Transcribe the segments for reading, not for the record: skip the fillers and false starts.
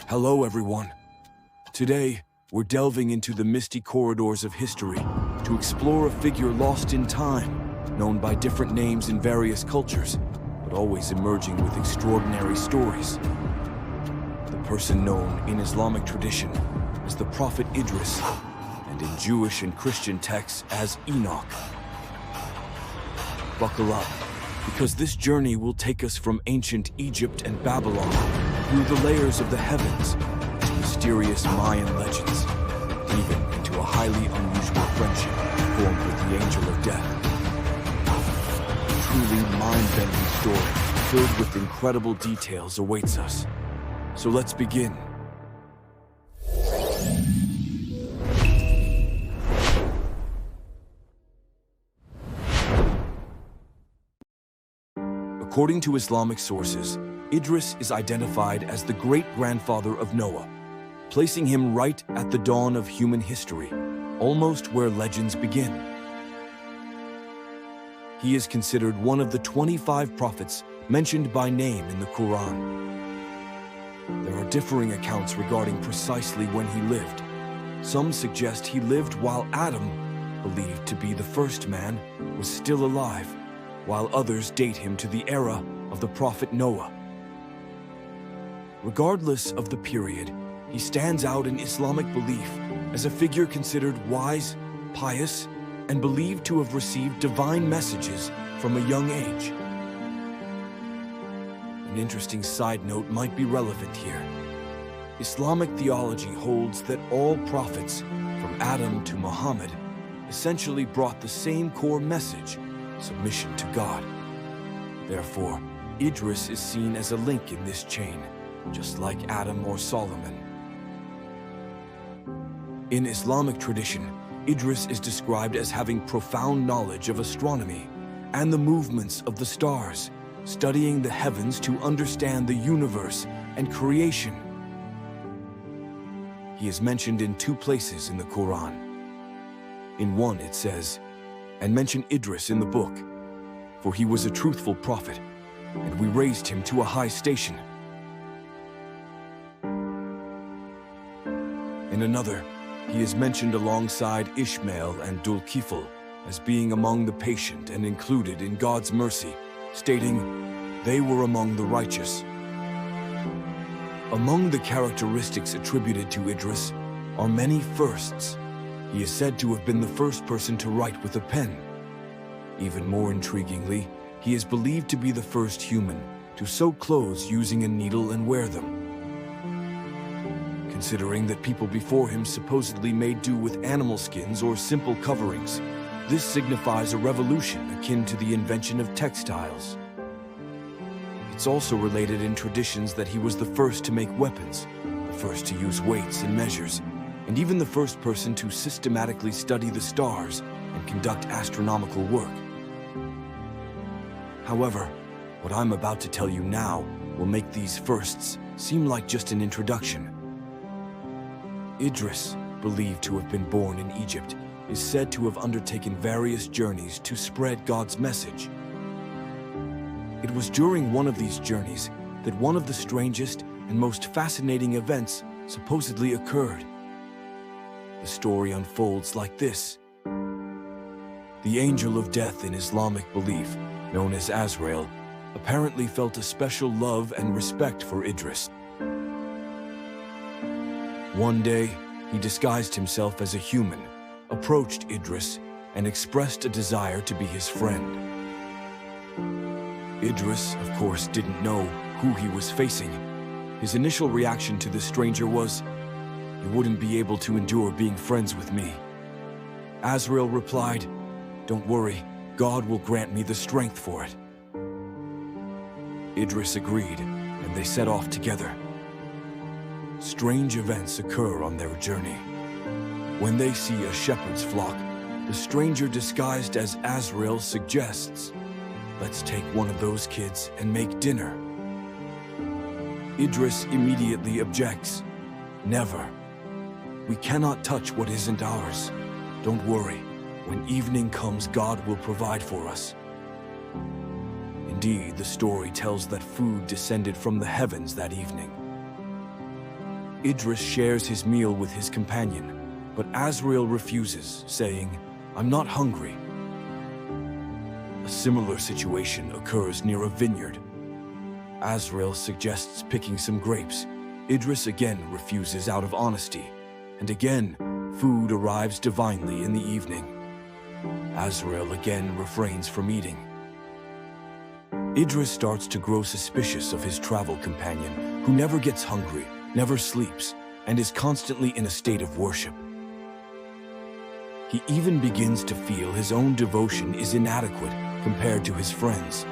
Hello, everyone. Today, we're delving into the misty corridors of history to explore a figure lost in time, known by different names in various cultures, but always emerging with extraordinary stories. The person known in Islamic tradition as the Prophet Idris, and in Jewish and Christian texts as Enoch. Buckle up, because this journey will take us from ancient Egypt and Babylon through the layers of the heavens to mysterious Mayan legends, even into a highly unusual friendship formed with the Angel of Death. A truly mind-bending story filled with incredible details awaits us. So let's begin. According to Islamic sources, Idris is identified as the great-grandfather of Noah, placing him right at the dawn of human history, almost where legends begin. He is considered one of the 25 prophets mentioned by name in the Quran. There are differing accounts regarding precisely when he lived. Some suggest he lived while Adam, believed to be the first man, was still alive, while others date him to the era of the prophet Noah. Regardless of the period, he stands out in Islamic belief as a figure considered wise, pious, and believed to have received divine messages from a young age. An interesting side note might be relevant here. Islamic theology holds that all prophets, from Adam to Muhammad, essentially brought the same core message: submission to God. Therefore, Idris is seen as a link in this chain, just like Adam or Solomon. In Islamic tradition, Idris is described as having profound knowledge of astronomy and the movements of the stars, studying the heavens to understand the universe and creation. He is mentioned in 2 places in the Quran. In one it says, "And mention Idris in the book, for he was a truthful prophet, and we raised him to a high station." In another, he is mentioned alongside Ishmael and Dul-Kifl as being among the patient and included in God's mercy, stating, "They were among the righteous." Among the characteristics attributed to Idris are many firsts. He is said to have been the first person to write with a pen. Even more intriguingly, he is believed to be the first human to sew clothes using a needle and wear them. Considering that people before him supposedly made do with animal skins or simple coverings, this signifies a revolution akin to the invention of textiles. It's also related in traditions that he was the first to make weapons, the first to use weights and measures, and even the first person to systematically study the stars and conduct astronomical work. However, what I'm about to tell you now will make these firsts seem like just an introduction. Idris, believed to have been born in Egypt, is said to have undertaken various journeys to spread God's message. It was during one of these journeys that one of the strangest and most fascinating events supposedly occurred. The story unfolds like this. The Angel of Death in Islamic belief, known as Azrael, apparently felt a special love and respect for Idris. One day, he disguised himself as a human, approached Idris, and expressed a desire to be his friend. Idris, of course, didn't know who he was facing. His initial reaction to this stranger was, "You wouldn't be able to endure being friends with me." Azrael replied, "Don't worry, God will grant me the strength for it." Idris agreed, and they set off together. Strange events occur on their journey. When they see a shepherd's flock, the stranger disguised as Azrael suggests, "Let's take one of those kids and make dinner." Idris immediately objects, "Never. We cannot touch what isn't ours. Don't worry. When evening comes, God will provide for us." Indeed, the story tells that food descended from the heavens that evening. Idris shares his meal with his companion, but Azrael refuses, saying, "I'm not hungry." A similar situation occurs near a vineyard. Azrael suggests picking some grapes. Idris again refuses out of honesty, and again, food arrives divinely in the evening. Azrael again refrains from eating. Idris starts to grow suspicious of his travel companion, who never gets hungry, never sleeps, and is constantly in a state of worship. He even begins to feel his own devotion is inadequate compared to his friends.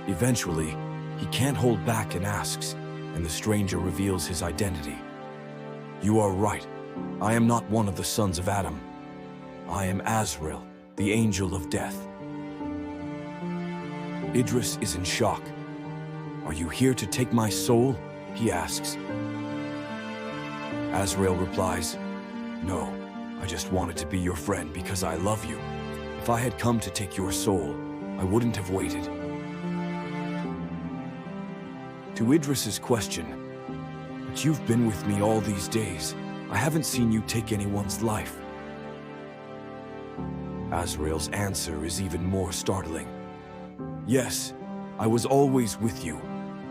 Eventually, he can't hold back and asks, and the stranger reveals his identity. "You are right. I am not one of the sons of Adam. I am Azrael, the angel of death." Idris is in shock. "Are you here to take my soul?" he asks. Azrael replies, "No, I just wanted to be your friend because I love you. If I had come to take your soul, I wouldn't have waited." To Idris's question, "But you've been with me all these days. I haven't seen you take anyone's life." Azrael's answer is even more startling. "Yes, I was always with you,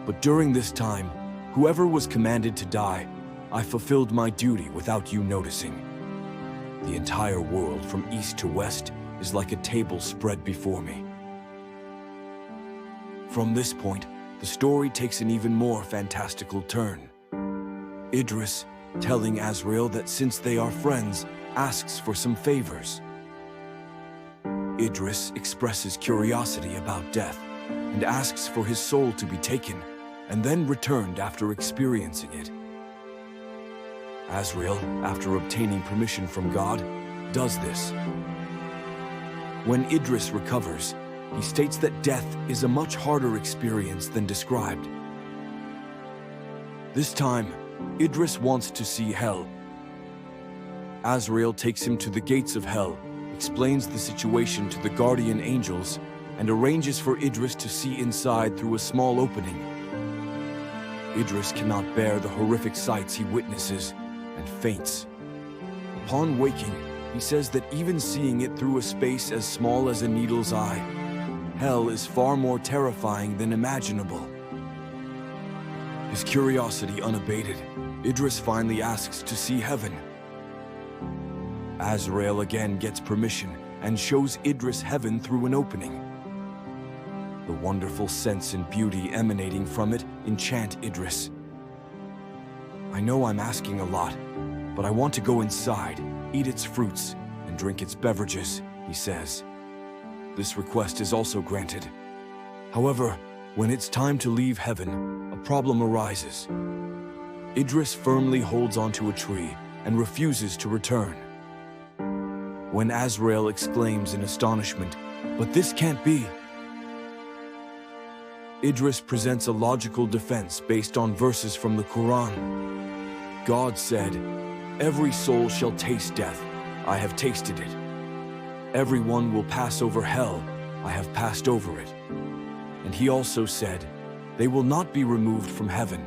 but during this time, whoever was commanded to die, I fulfilled my duty without you noticing. The entire world from east to west is like a table spread before me." From this point, the story takes an even more fantastical turn. Idris, telling Azrael that since they are friends, asks for some favors. Idris expresses curiosity about death and asks for his soul to be taken and then returned after experiencing it. Azrael, after obtaining permission from God, does this. When Idris recovers, he states that death is a much harder experience than described. This time, Idris wants to see hell. Azrael takes him to the gates of hell, explains the situation to the guardian angels, and arranges for Idris to see inside through a small opening. Idris cannot bear the horrific sights he witnesses and faints. Upon waking, he says that even seeing it through a space as small as a needle's eye, hell is far more terrifying than imaginable. His curiosity unabated, Idris finally asks to see heaven. Azrael again gets permission and shows Idris heaven through an opening. The wonderful sense and beauty emanating from it enchant Idris. "I know I'm asking a lot, but I want to go inside, eat its fruits, and drink its beverages," he says. This request is also granted. However, when it's time to leave heaven, a problem arises. Idris firmly holds onto a tree and refuses to return. When Azrael exclaims in astonishment, "But this can't be!" Idris presents a logical defense based on verses from the Quran. God said, "Every soul shall taste death. I have tasted it. Everyone will pass over hell. I have passed over it." And he also said, "They will not be removed from heaven.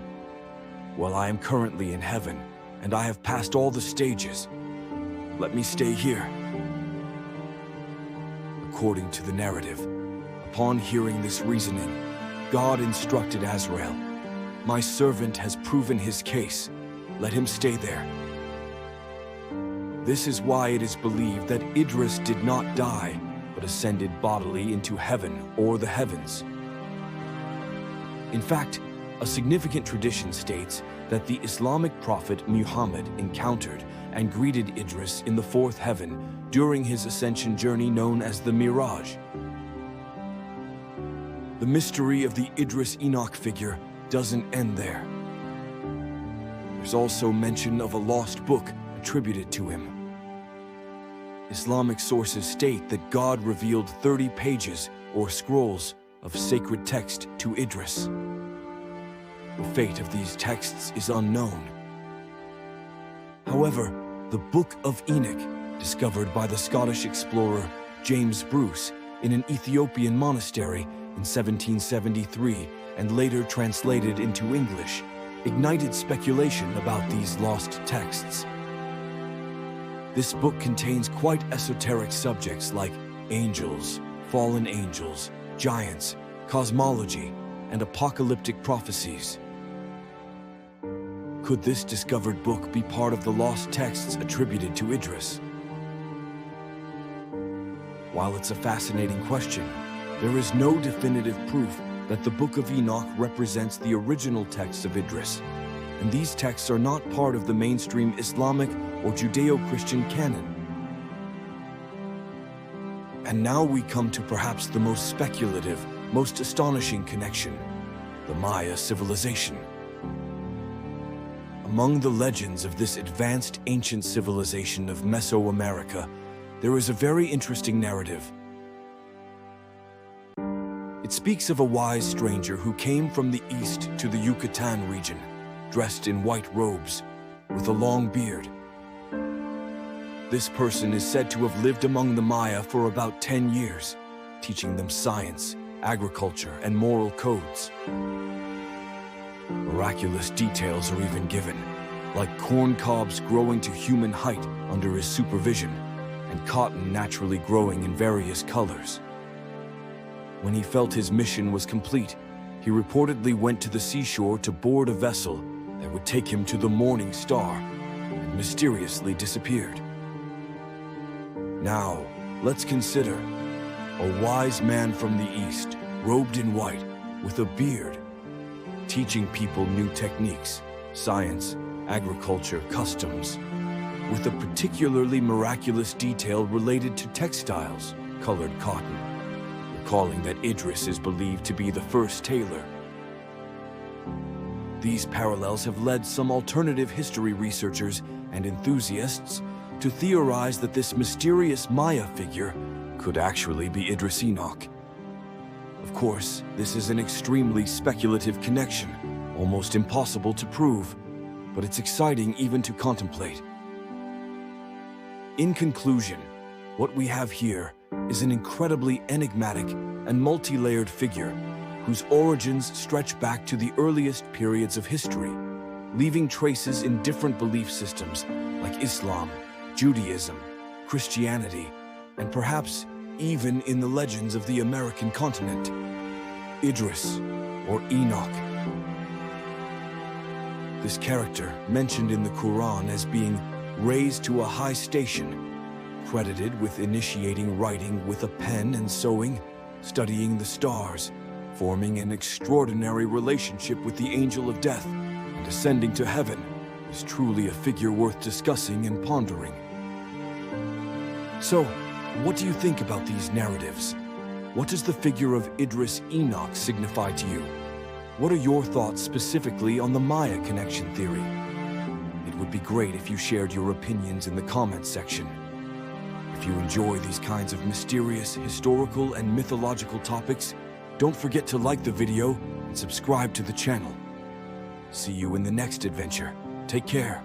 Well, I am currently in heaven, and I have passed all the stages. Let me stay here." According to the narrative, upon hearing this reasoning, God instructed Azrael, "My servant has proven his case. Let him stay there." This is why it is believed that Idris did not die, but ascended bodily into heaven or the heavens. In fact, a significant tradition states that the Islamic prophet Muhammad encountered and greeted Idris in the fourth heaven during his ascension journey known as the Mirage. The mystery of the Idris Enoch figure doesn't end there. There's also mention of a lost book attributed to him. Islamic sources state that God revealed 30 pages or scrolls of sacred text to Idris. The fate of these texts is unknown. However, the Book of Enoch, discovered by the Scottish explorer James Bruce in an Ethiopian monastery in 1773 and later translated into English, ignited speculation about these lost texts. This book contains quite esoteric subjects like angels, fallen angels, giants, cosmology, and apocalyptic prophecies. Could this discovered book be part of the lost texts attributed to Idris? While it's a fascinating question, there is no definitive proof that the Book of Enoch represents the original texts of Idris, and these texts are not part of the mainstream Islamic or Judeo-Christian canon. And now we come to perhaps the most speculative, most astonishing connection, the Maya civilization. Among the legends of this advanced ancient civilization of Mesoamerica, there is a very interesting narrative. It speaks of a wise stranger who came from the east to the Yucatan region, dressed in white robes, with a long beard. This person is said to have lived among the Maya for about 10 years, teaching them science, agriculture, and moral codes. Miraculous details are even given, like corn cobs growing to human height under his supervision, and cotton naturally growing in various colors. When he felt his mission was complete, he reportedly went to the seashore to board a vessel that would take him to the morning star, and mysteriously disappeared. Now, let's consider a wise man from the east, robed in white, with a beard, teaching people new techniques, science, agriculture, customs, with a particularly miraculous detail related to textiles, colored cotton, recalling that Idris is believed to be the first tailor. These parallels have led some alternative history researchers and enthusiasts to theorize that this mysterious Maya figure could actually be Idris Enoch. Of course, this is an extremely speculative connection, almost impossible to prove, but it's exciting even to contemplate. In conclusion, what we have here is an incredibly enigmatic and multi-layered figure whose origins stretch back to the earliest periods of history, leaving traces in different belief systems like Islam, Judaism, Christianity, and perhaps even in the legends of the American continent. Idris, or Enoch. This character, mentioned in the Quran as being raised to a high station, credited with initiating writing with a pen and sewing, studying the stars, forming an extraordinary relationship with the angel of death, and ascending to heaven, is truly a figure worth discussing and pondering. So, what do you think about these narratives? What does the figure of Idris Enoch signify to you? What are your thoughts specifically on the Maya connection theory? It would be great if you shared your opinions in the comments section. If you enjoy these kinds of mysterious, historical, and mythological topics, don't forget to like the video and subscribe to the channel. See you in the next adventure. Take care.